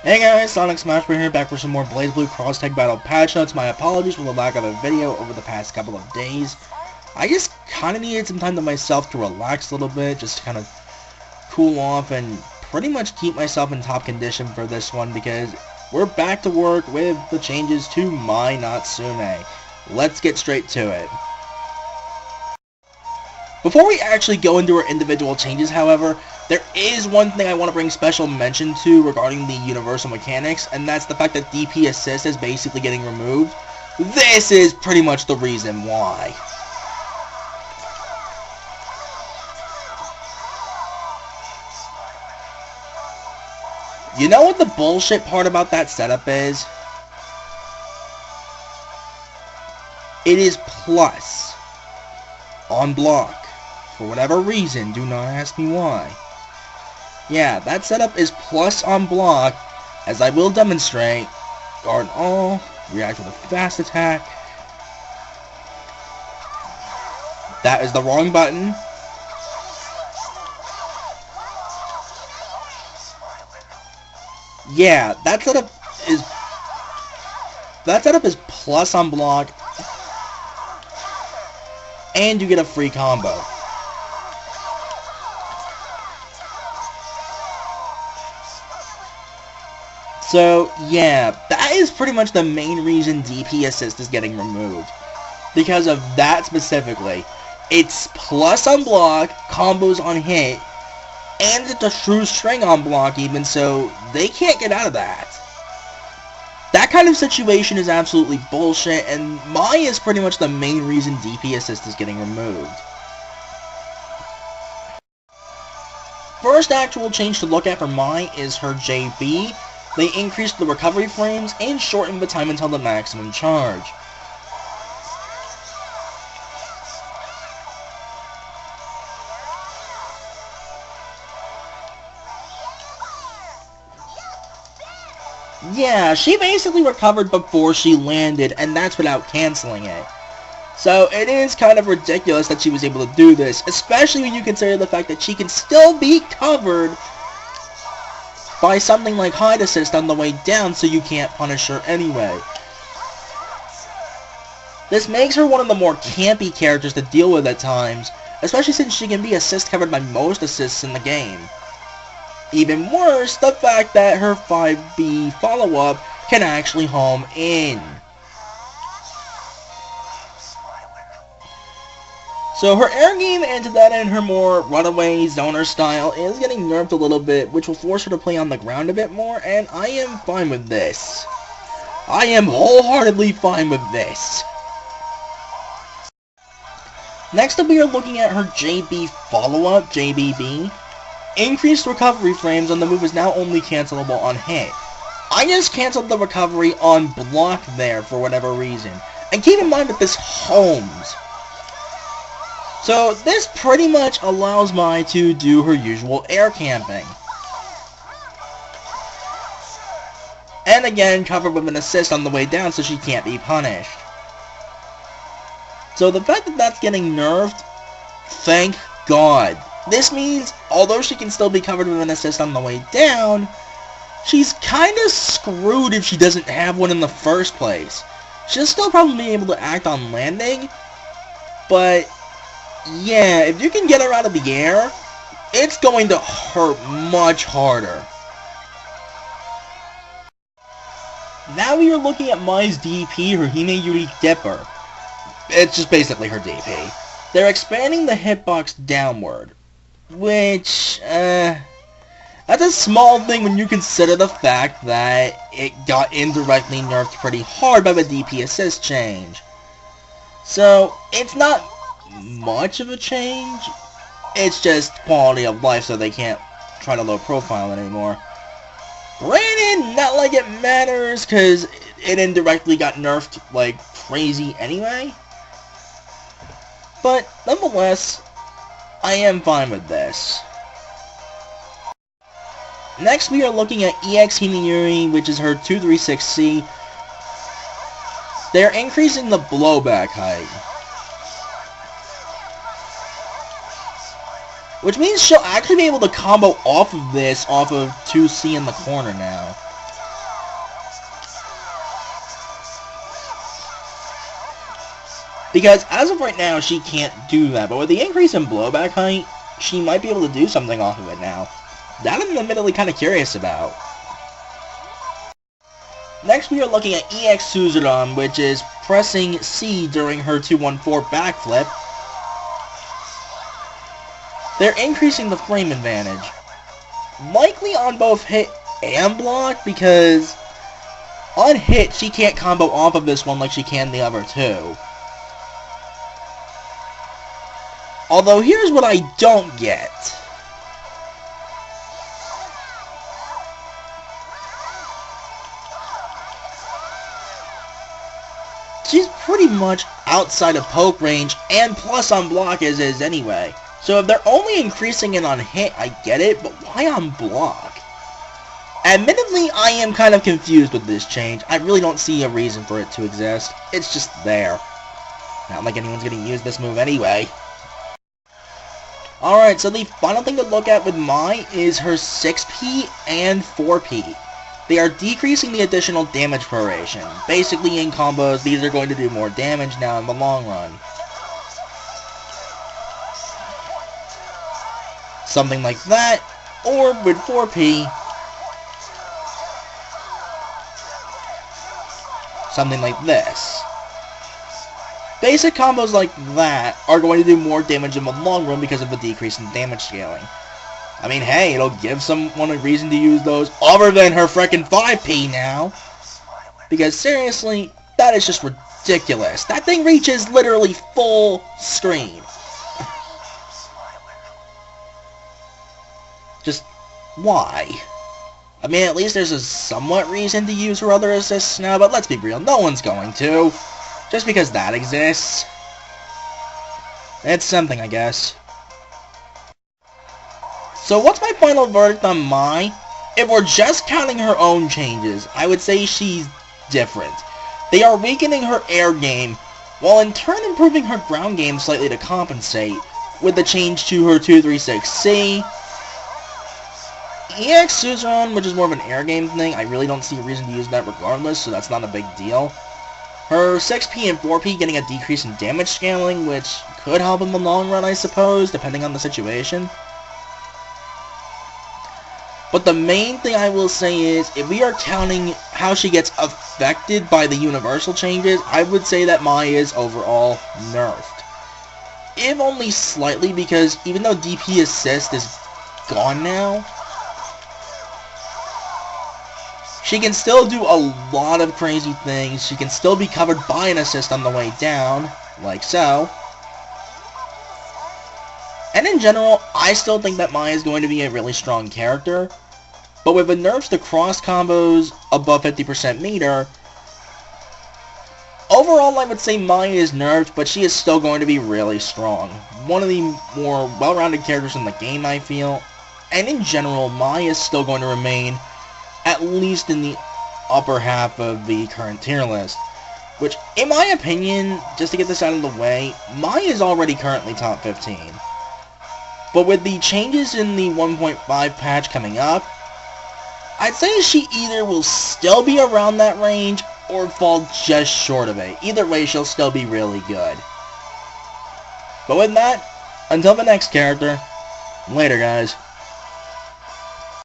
Hey guys, Sonic Smashburger here, back for some more BlazBlue Cross Tag Battle patch notes. My apologies for the lack of a video over the past couple of days. I just kind of needed some time to myself to relax a little bit, just to kind of cool off and pretty much keep myself in top condition for this one, because we're back to work with the changes to Mai Natsume. Let's get straight to it. Before we actually go into our individual changes, however, there is one thing I want to bring special mention to regarding the universal mechanics, and that's the fact that DP assist is basically getting removed. This is pretty much the reason why. You know what the bullshit part about that setup is? It is plus on block. For whatever reason, do not ask me why. Yeah, that setup is plus on block, as I will demonstrate. Guard all, react with a fast attack. That is the wrong button. Yeah, that setup is plus on block, and you get a free combo. So, yeah, that is pretty much the main reason DP Assist is getting removed. Because of that specifically. It's plus on block, combos on hit, and it's a true string on block even, so they can't get out of that. That kind of situation is absolutely bullshit, and Mai is pretty much the main reason DP Assist is getting removed. First actual change to look at for Mai is her JB. They increased the recovery frames and shortened the time until the maximum charge. Yeah, she basically recovered before she landed, and that's without canceling it. So it is kind of ridiculous that she was able to do this, especially when you consider the fact that she can still be covered by something like Hide Assist on the way down, so you can't punish her anyway. This makes her one of the more campy characters to deal with at times, especially since she can be assist covered by most assists in the game. Even worse, the fact that her 5B follow-up can actually home in. So her air game, and to that end her more runaway zoner style, is getting nerfed a little bit, which will force her to play on the ground a bit more, and I am fine with this. I am wholeheartedly fine with this. Next up we are looking at her JB follow-up, JBB. Increased recovery frames on the move is now only cancelable on hit. I just canceled the recovery on block there for whatever reason. And keep in mind that this homes. So this pretty much allows Mai to do her usual air camping. And again, covered with an assist on the way down so she can't be punished. So the fact that that's getting nerfed, thank God. This means, although she can still be covered with an assist on the way down, she's kinda screwed if she doesn't have one in the first place. She'll still probably be able to act on landing, but yeah, if you can get her out of the air, it's going to hurt much harder. Now we are looking at Mai's DP, her Hime Yuri Dipper. It's just basically her DP. They're expanding the hitbox downward, which, that's a small thing when you consider the fact that it got indirectly nerfed pretty hard by the DP assist change. So, it's not much of a change, it's just quality of life, so they can't try to low profile it anymore. Granted, not like it matters, because it indirectly got nerfed like crazy anyway. But, nonetheless, I am fine with this. Next we are looking at EX Hinayuri, which is her 236C. They're increasing the blowback height. Which means she'll actually be able to combo off of this, off of 2C in the corner now. Because as of right now, she can't do that. But with the increase in blowback height, she might be able to do something off of it now. That I'm admittedly kind of curious about. Next we are looking at EX Suzuran, which is pressing C during her 214 backflip. They're increasing the frame advantage. Likely on both hit and block, because on hit she can't combo off of this one like she can the other two. Although here's what I don't get. She's pretty much outside of poke range and plus on block as is anyway. So if they're only increasing it on hit, I get it, but why on block? Admittedly, I am kind of confused with this change. I really don't see a reason for it to exist. It's just there. Not like anyone's going to use this move anyway. Alright, so the final thing to look at with Mai is her 6P and 4P. They are decreasing the additional damage proration. Basically, in combos, these are going to do more damage now in the long run. Something like that, or with 4P, something like this. Basic combos like that are going to do more damage in the long run because of the decrease in damage scaling. I mean, hey, it'll give someone a reason to use those other than her frickin' 5P now. Because seriously, that is just ridiculous. That thing reaches literally full screen. Just, why? I mean, at least there's a somewhat reason to use her other assists now, but let's be real, no one's going to. Just because that exists. It's something, I guess. So what's my final verdict on Mai? If we're just counting her own changes, I would say she's different. They are weakening her air game, while in turn improving her ground game slightly to compensate, with the change to her 236C. EX Suzuran, which is more of an air game thing, I really don't see a reason to use that regardless, so that's not a big deal. Her 6P and 4P getting a decrease in damage scaling, which could help in the long run, I suppose, depending on the situation. But the main thing I will say is, if we are counting how she gets affected by the universal changes, I would say that Mai is overall nerfed. If only slightly, because even though DP assist is gone now, she can still do a lot of crazy things. She can still be covered by an assist on the way down, like so. And in general, I still think that Mai is going to be a really strong character. But with the nerfs to cross combos above 50% meter, overall I would say Mai is nerfed, but she is still going to be really strong. One of the more well-rounded characters in the game, I feel. And in general, Mai is still going to remain at least in the upper half of the current tier list. Which, in my opinion, just to get this out of the way, Mai is already currently top 15. But with the changes in the 1.5 patch coming up, I'd say she either will still be around that range or fall just short of it. Either way, she'll still be really good. But with that, until the next character, later guys.